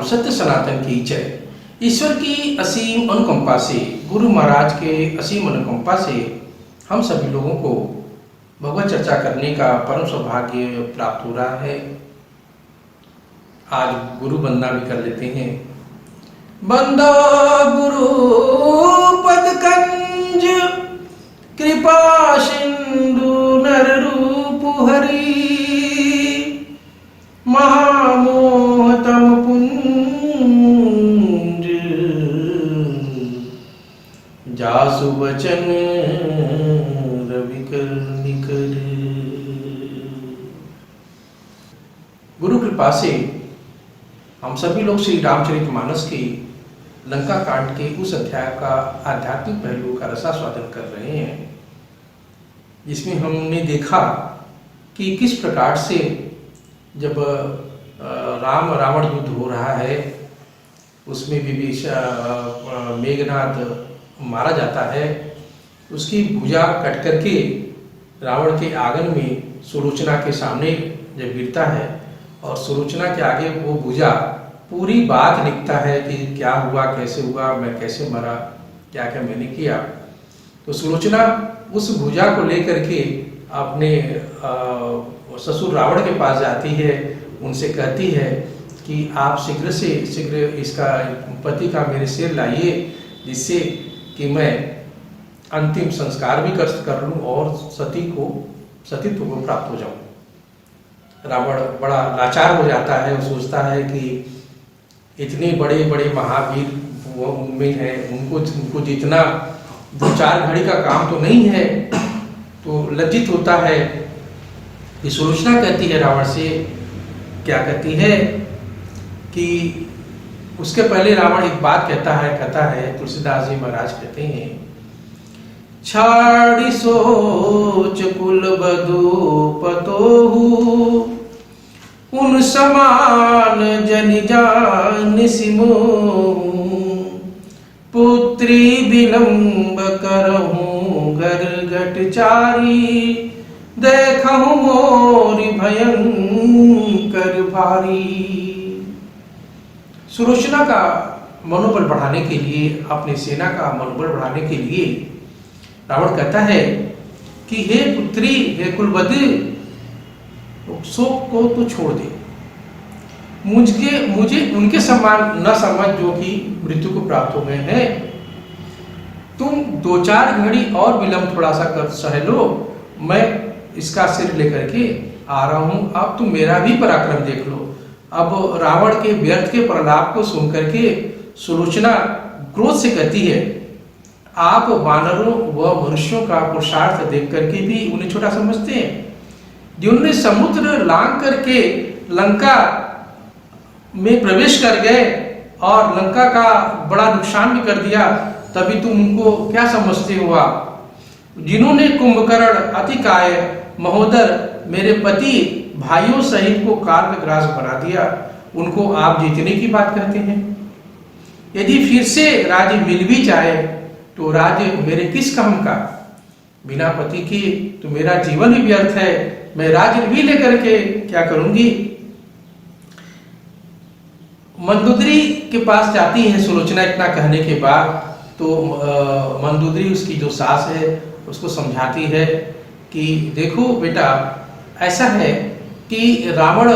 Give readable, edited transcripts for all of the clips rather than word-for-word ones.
सत्य सनातन की जय। ईश्वर की असीम अनुकंपा से, गुरु महाराज के असीम अनुकंपा से हम सभी लोगों को भगवत चर्चा करने का परम सौभाग्य प्राप्त हो रहा है। आज गुरु वंदना भी कर लेते हैं। बंदो गुरु पद कंज, कृपा सिंधु नर रूप हरि, महामोहतम पुंज जासु वचन रविकर निकर। गुरु कृपा से हम सभी लोग श्री रामचरितमानस के लंका कांड के उस अध्याय का आध्यात्मिक पहलू का रसास्वादन कर रहे हैं, जिसमें हमने देखा कि किस प्रकार से जब राम रावण युद्ध हो रहा है, उसमें विभीषण मेघनाद मारा जाता है। उसकी भुजा कट करके रावण के आंगन में सुलोचना के सामने जब गिरता है और सुलोचना के आगे वो भुजा पूरी बात लिखता है कि क्या हुआ, कैसे हुआ, मैं कैसे मरा, क्या क्या मैंने किया। तो सुलोचना उस भुजा को लेकर के अपने ससुर रावण के पास जाती है, उनसे कहती है कि आप शीघ्र से शीघ्र इसका पति का मेरे सिर लाइए, जिससे कि मैं अंतिम संस्कार भी कर लूँ और सतीत्व को प्राप्त हो जाऊँ। रावण बड़ा लाचार हो जाता है, वो सोचता है कि इतने बड़े बड़े महावीर वो उनमें हैं, उनको जितना 2-4 घड़ी का काम तो नहीं है, तो लज्जित होता है। कि सुलोचना कहती है रावण से, क्या कहती है कि उसके पहले रावण एक बात कहता है तुलसीदास जी महाराज कहते हैं, छाड़ी सोच कुल बधू पतोहू, उन समान जन जान सिमोहू, पुत्री विलंब करहूँ घर घटचारी, देखहूँ मोरी भयंकर भारी। सुलोचना का मनोबल बढ़ाने के लिए, अपनी सेना का मनोबल बढ़ाने के लिए रावण कहता है कि हे पुत्री, हे कुलवधू, शोक को तो छोड़ दे, मुझे उनके समान न समझ जो कि मृत्यु को प्राप्त हो गए हैं। तुम 2-4 घड़ी और विलंब थोड़ा सा कर सह लो, मैं इसका सिर लेकर के आ रहा हूं। अब तुम मेरा भी पराक्रम देख लो। अब रावण के व्यर्थ के प्रलाप को सुनकर के सुलोचना क्रोध से कहती है, आप वानरों व मनुष्यों का पुरुषार्थ देख करके भी उन्हें छोटा समझते हैं, जिन्होंने समुद्र लांघ करके लंका में प्रवेश कर गए और लंका का बड़ा नुकसान भी कर दिया, तभी तुम उनको क्या समझते हो? जिन्होंने कुंभकर्ण, अतिकाय, महोदर, मेरे पति भाइयों सहित को काल में ग्रास बना दिया, उनको आप जीतने की बात कहते हैं। यदि फिर से राज्य मिल भी जाए तो राज्य मेरे किस काम का? बिना पति के तो मेरा जीवन ही व्यर्थ है, मैं राज्य भी लेकर के क्या करूंगी? मंदोदरी के पास जाती है सुलोचना इतना कहने के बाद, तो मंदोदरी उसकी जो सास है उसको समझाती है कि देखो बेटा, ऐसा है कि रावण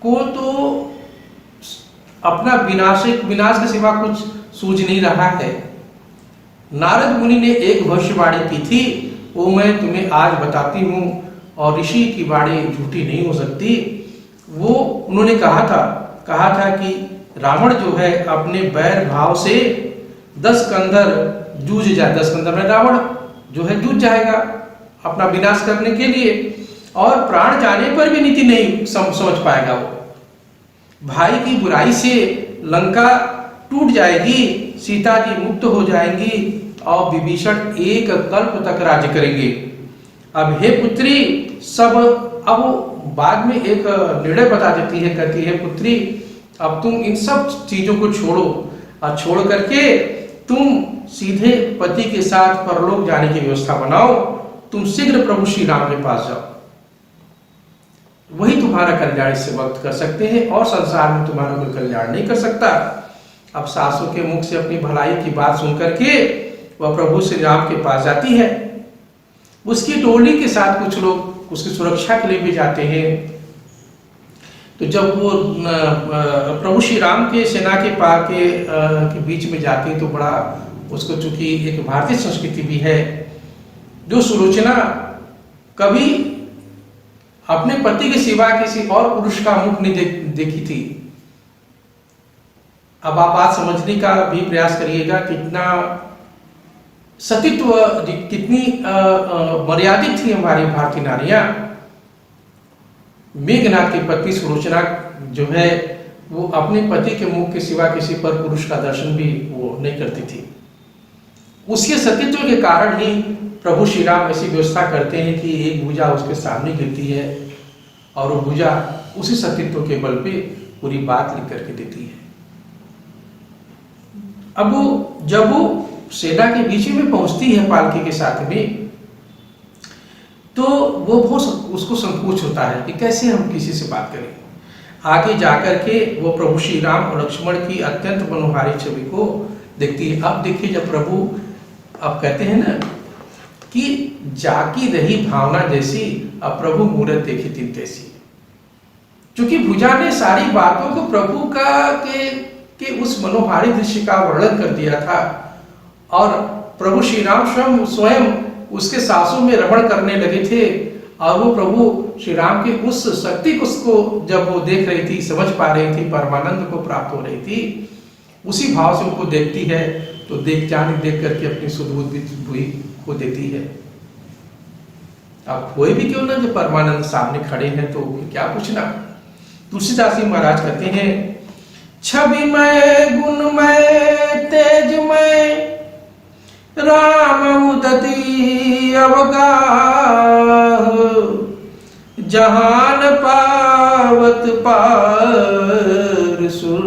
को तो अपना विनाश के सिवा कुछ सूझ नहीं रहा है। नारद मुनि ने एक भविष्यवाणी की थी, वो मैं तुम्हें आज बताती हूँ, और ऋषि की वाणी झूठी नहीं हो सकती। वो उन्होंने कहा था कि रावण जो है अपने बैर भाव से 10 कंदर जूझ जाए, 10 कंदर में रावण जो है जूझ जाएगा अपना विनाश करने के लिए, और प्राण जाने पर भी नीति नहीं समझ पाएगा। वो भाई की बुराई से लंका टूट जाएगी, सीता जी मुक्त हो जाएंगी और विभीषण एक कल्प तक राज्य करेंगे। अब हे पुत्री, अब बाद में एक निर्णय बता देती है, कहती है पुत्री, अब तुम इन सब चीजों को छोड़ो और छोड़ करके तुम सीधे पति के साथ परलोक जाने की व्यवस्था बनाओ। तुम शीघ्र प्रभु श्री राम के पास जाओ। वही तुम्हारा कल्याण इससे वक्त कर सकते हैं और संसार में तुम्हारा कोई कल्याण नहीं कर सकता। अब सासू के मुख से अपनी भलाई की बात सुन करके वह प्रभु श्री राम के पास जाती है। उसकी टोली के साथ कुछ लोग उसकी सुरक्षा के लिए भी जाते हैं। तो जब वो प्रभु श्री राम के सेना के बीच में जाती है तो बड़ा उसको, चूंकि एक भारतीय संस्कृति भी है, जो सुलोचना कभी अपने पति के सिवा किसी और पुरुष का मुख नहीं देखी थी। अब आप बात समझने का भी प्रयास करिएगा, कितना सतीत्व, कितनी मर्यादित थी हमारी भारतीय नारियां। मेघनाथ की पत्नी सुलोचना जो है वो अपने पति के मुख के सिवा किसी पर पुरुष का दर्शन भी वो नहीं करती थी। उसके सतीत्व के कारण ही प्रभु श्री राम ऐसी व्यवस्था करते हैं कि एक भुजा उसके सामने गिरती है और वो भुजा उसी सतीत्व के बल पे पूरी बात लिख करके देती है। अब जब वो सेना के बीच में पहुंचती है पालकी के साथ में, तो वो बहुत उसको संकोच होता है कि कैसे हम किसी से बात करें। आगे जाकर के वो प्रभु श्री राम और लक्ष्मण की अत्यंत मनोहारी छवि को देखती है। अब देखिए, जब प्रभु अब कहते हैं ना कि जाकी रही भावना जैसी, अब प्रभु मूरत देखी तिन तैसी। क्योंकि भुजा ने सारी बातों को प्रभु के उस मनोहारी दृश्य का वर्णन कर दिया था और प्रभु श्री राम स्वयं उसके सासों में रमण करने लगे थे और वो प्रभु श्री राम के उस शक्ति को जब वो देख रही थी, समझ पा रही थी, परमानंद को प्राप्त हो रही थी, उसी भाव से उनको देखती है तो देख करके अपनी सुध-बुद्धि को देती है। अब कोई भी क्यों ना, जो परमानंद सामने खड़े हैं तो क्या पूछना। तुलसीदास जी महाराज कहते हैं, छविमय गुणमय तेजमय राम उदती अवगाह, जहान पावत पार सुर,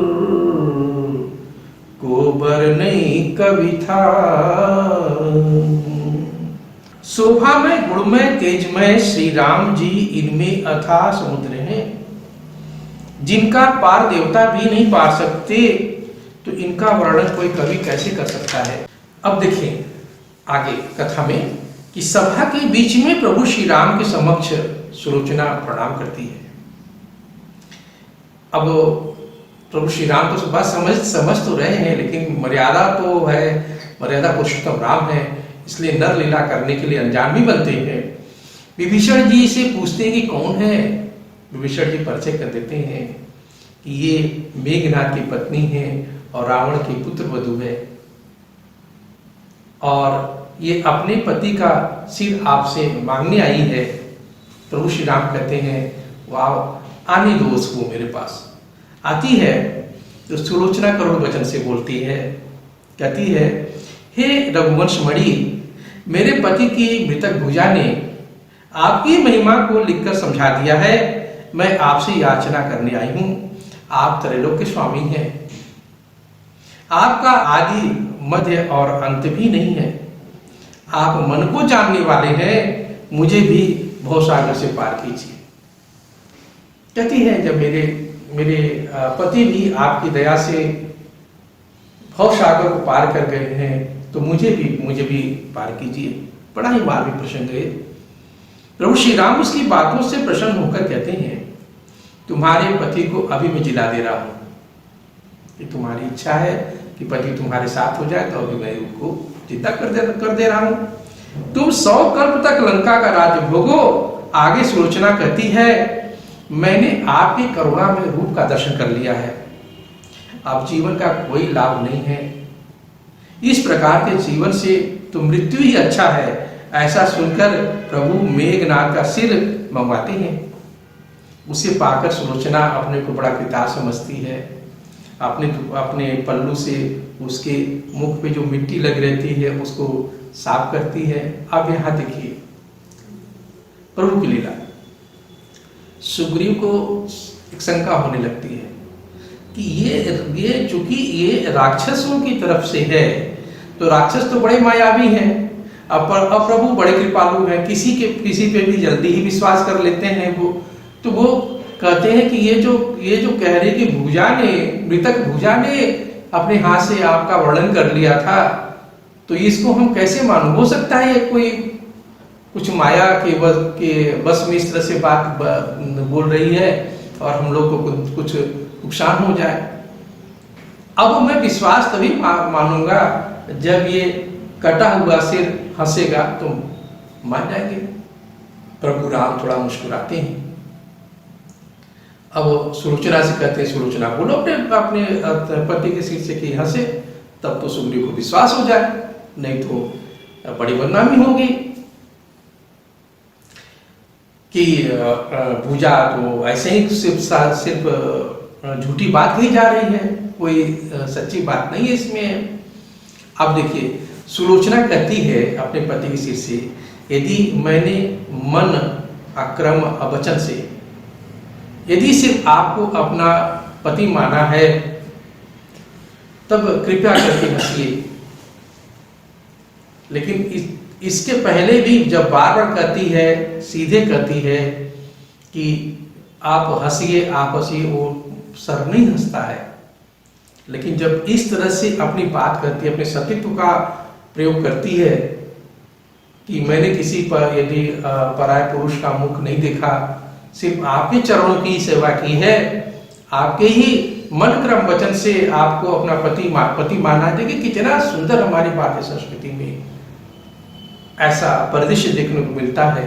को बर नहीं कवि था। शोभामय गुणमय तेजमय श्री राम जी, इनमें अथाह समुद्र हैं जिनका पार देवता भी नहीं पा सकते, तो इनका वर्णन कोई कवि कैसे कर सकता है। अब देखिए आगे कथा में कि सभा के बीच में प्रभु श्री राम के समक्ष सुलोचना प्रणाम करती है। अब प्रभु श्री राम तो बात समझ तो रहे हैं, लेकिन मर्यादा तो है, मर्यादा पुरुषोत्तम राम है, इसलिए नर लीला करने के लिए अनजान भी बनते हैं। विभीषण जी से पूछते हैं कि कौन है। विभीषण जी परिचय कर देते हैं कि ये मेघनाथ की पत्नी है और रावण की पुत्र वधू है और ये अपने पति का सिर आपसे मांगने आई है। प्रभु श्री राम कहते हैं, वाह, आने दो उसको मेरे पास। आती है तो सुलोचना करुण वचन से बोलती है, कहती है, हे रघुवंश मणि, मेरे पति की मृतक भुजा ने आपकी महिमा को लिखकर समझा दिया है। मैं आपसे याचना करने आई हूं। आप त्रैलोक्य के स्वामी हैं, आपका आदि मध्य और अंत भी नहीं है। आप मन को जानने वाले हैं, मुझे भी भवसागर से पार कीजिए। कहती है, जब मेरे पति भी आपकी दया से भवसागर को पार कर गए हैं तो मुझे भी पार कीजिए। बड़ा ही मार्मिक प्रसंग है। प्रभु श्री राम उसकी बातों से प्रसन्न होकर कहते हैं, तुम्हारे पति को अभी मैं जिला दे रहा हूं कि तुम्हारी इच्छा है कि पति तुम्हारे साथ हो जाए तो अभी मैं उनको जिंदा कर दे रहा हूं। तुम 100 कल्प तक लंका का राज्य भोगो। आगे सुलोचना कहती है, मैंने आपकी करुणा में रूप का दर्शन कर लिया है, अब जीवन का कोई लाभ नहीं है। इस प्रकार के जीवन से तो मृत्यु ही अच्छा है। ऐसा सुनकर प्रभु मेघनाथ का सिर मंगवाते हैं। उसे पाकर सुलोचना अपने को बड़ा कृतार्थ समझती है। अपने पल्लू से उसके मुख पे जो मिट्टी लग रहती है उसको साफ करती है। अब यहाँ देखिए प्रभु की लीला। सुग्रीव को एक शंका होने लगती है कि ये चूंकि ये राक्षसों की तरफ से है तो राक्षस तो बड़े मायावी हैं, अब प्रभु बड़े कृपालु हैं, किसी पे भी जल्दी ही विश्वास कर लेते हैं। वो तो वो कहते हैं कि ये जो कह रहे कि मृतक भुजा ने अपने हाथ से आपका वर्णन कर लिया था, तो इसको हम कैसे मानूं? हो सकता है ये कोई कुछ माया के बस में इस तरह से बात बोल रही है और हम लोग को कुछ नुकसान हो जाए। अब मैं विश्वास तभी मानूंगा जब ये कटा हुआ सिर हंसेगा तो मान जाएंगे। प्रभु राम थोड़ा मुस्कुराते हैं। अब सुलोचना से कहते हैं, सुलोचना बोलो अपने पति के सिर से कि हंसे, तब तो सुग्रीव को विश्वास हो जाए, नहीं तो बड़ी बदनामी होगी कि पूजा तो ऐसे ही सिर्फ झूठी बात कही जा रही है, कोई सच्ची बात नहीं है इसमें। अब देखिए सुलोचना कहती है अपने पति के सिर से, यदि मैंने मन अक्रम अवचन से यदि सिर्फ आपको अपना पति माना है तब कृपया करके हंसिए। लेकिन इसके पहले भी जब बार बार कहती है, सीधे कहती है कि आप हंसिए, वो सर नहीं हंसता है। लेकिन जब इस तरह से अपनी बात करती है, अपने सतीत्व का प्रयोग करती है कि मैंने किसी पर यदि पराय पुरुष का मुख नहीं देखा, सिर्फ आपके चरणों की सेवा की है, आपके ही मन क्रम वचन से आपको अपना पति माना। देखिए कितना सुंदर हमारी भारतीय संस्कृति में ऐसा परिदृश्य देखने को मिलता है।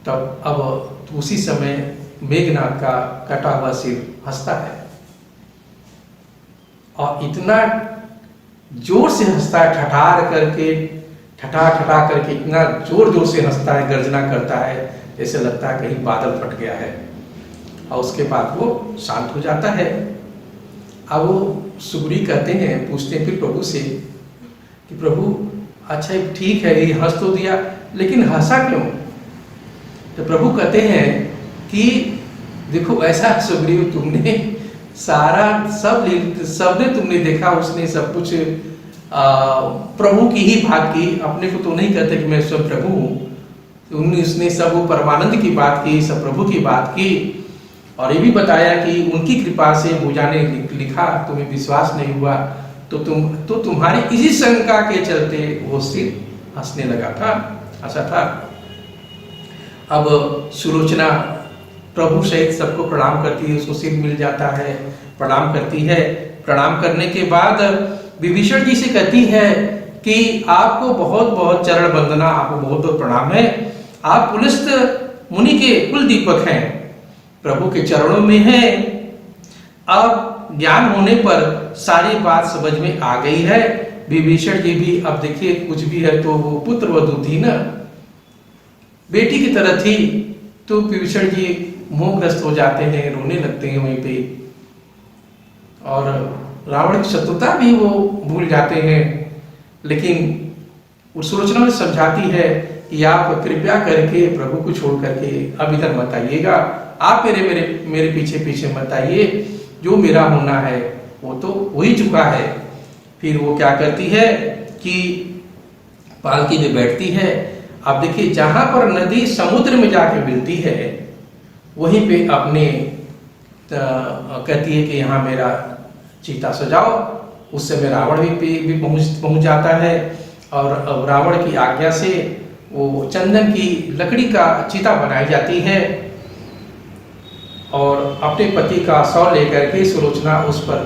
तब अब उसी समय मेघनाद का कटा हुआ सिर हंसता है और इतना जोर से हंसता है, ठठा करके इतना जोर से हंसता है, गर्जना करता है, जैसे लगता है कहीं बादल फट गया है। और उसके बाद वो शांत हो जाता है। अब वो सुग्रीव कहते हैं, पूछते हैं फिर प्रभु से कि प्रभु अच्छा ठीक है, ये हंस तो दिया, लेकिन हंसा क्यों? तो प्रभु कहते हैं कि देखो ऐसा सुग्रीव, तुमने सारा सब ने तुमने देखा, उसने सब कुछ प्रभु की ही बात की, अपने को तो नहीं कहते कि मैं स्वयं प्रभु हूँ। उसने सब परमानंद की बात की, सब प्रभु की बात की, और ये भी बताया कि उनकी कृपा से भुजा ने लिखा, तुम्हें विश्वास नहीं हुआ तो तुम्हारी इसी शंका के चलते वो सिर हंसने लगा था, हंसा था। अब सुलोचना प्रभु सहित सबको प्रणाम करती है, उसको सिर मिल जाता है, प्रणाम करती है। प्रणाम करने के बाद विभीषण जी से कहती है कि आपको बहुत बहुत चरण वंदना, आपको बहुत बहुत प्रणाम है, आप पुलस्त मुनि के कुल दीपक हैं, प्रभु के चरणों में हैं। अब ज्ञान होने पर सारी बात समझ में आ गई है। विभीषण जी भी अब देखिए कुछ भी है तो वो पुत्र वधू थी ना, बेटी की तरह थी, तो विभीषण जी मोहग्रस्त हो जाते हैं, रोने लगते हैं वहीं पे, और रावण की शत्रुता भी वो भूल जाते हैं। लेकिन सुलोचना समझाती है कि आप कृपया करके प्रभु को छोड़ करके अब इधर मत आइएगा, आप मेरे पीछे मत आइए, जो मेरा होना है वो तो हो ही चुका है। फिर वो क्या करती है कि पालकी में बैठती है। अब देखिए जहां पर नदी समुद्र में जाके मिलती है वहीं पे अपने कहती है कि यहाँ मेरा चीता सजाओ। उस समय रावण भी पहुंच जाता है, और रावण की आज्ञा से वो चंदन की लकड़ी का चीता बनाई जाती है, और अपने पति का शव लेकर के सुलोचना उस पर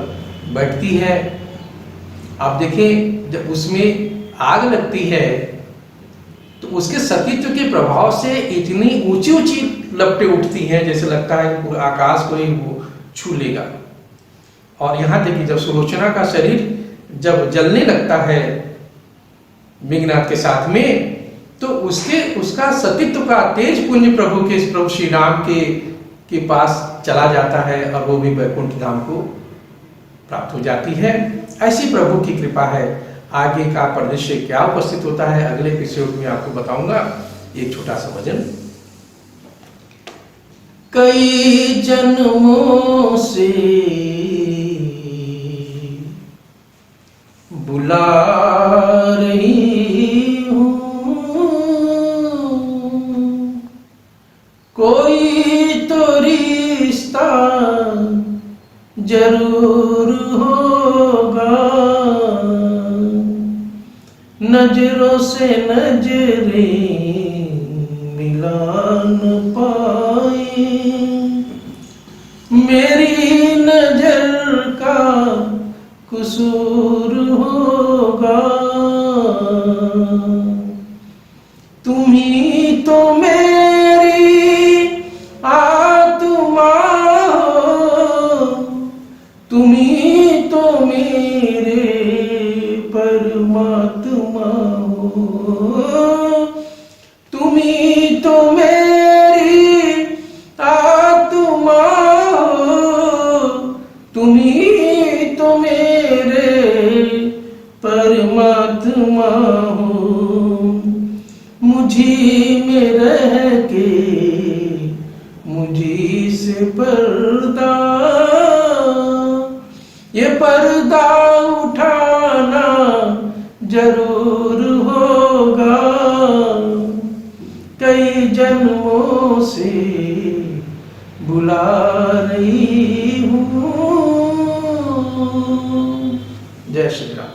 बैठती है। आप देखें जब उसमें आग लगती है तो उसके सतीत्व के प्रभाव से इतनी ऊंची ऊंची लपटें उठती हैं, जैसे लगता है कि पूरा आकाश को ही वो छू लेगा। और यहाँ देखिए जब सुलोचना का शरीर जब जलने लगता है मेघनाद के साथ में, तो उसका सतीत्व का तेज पुंज प्रभु श्री राम के पास चला जाता है, और वो भी वैकुंठ धाम को प्राप्त हो जाती है। ऐसी प्रभु की कृपा है। आगे का परिदृश्य क्या उपस्थित होता है अगले एपिसोड में आपको बताऊंगा। एक छोटा सा भजन। कई जन्मों से बुला रही हूँ, को कोई तो रिश्ता जरूर होगा, नजरों से नजरें मिला न पाए, मेरी नजर का कसूर होगा। तुम ही तो मेरी आत्मा हो, तुम ही तो मेरे परमात्मा हो, तुम ही तो मेरी आत्मा हो, तुम ही तो मेरे परमात्मा हो। मुझी में रह के मुझी से पर्दा, ये पर्दा उठाना जरूर होगा। कई जन्मों से बुला रही हूँ। जय श्री राम।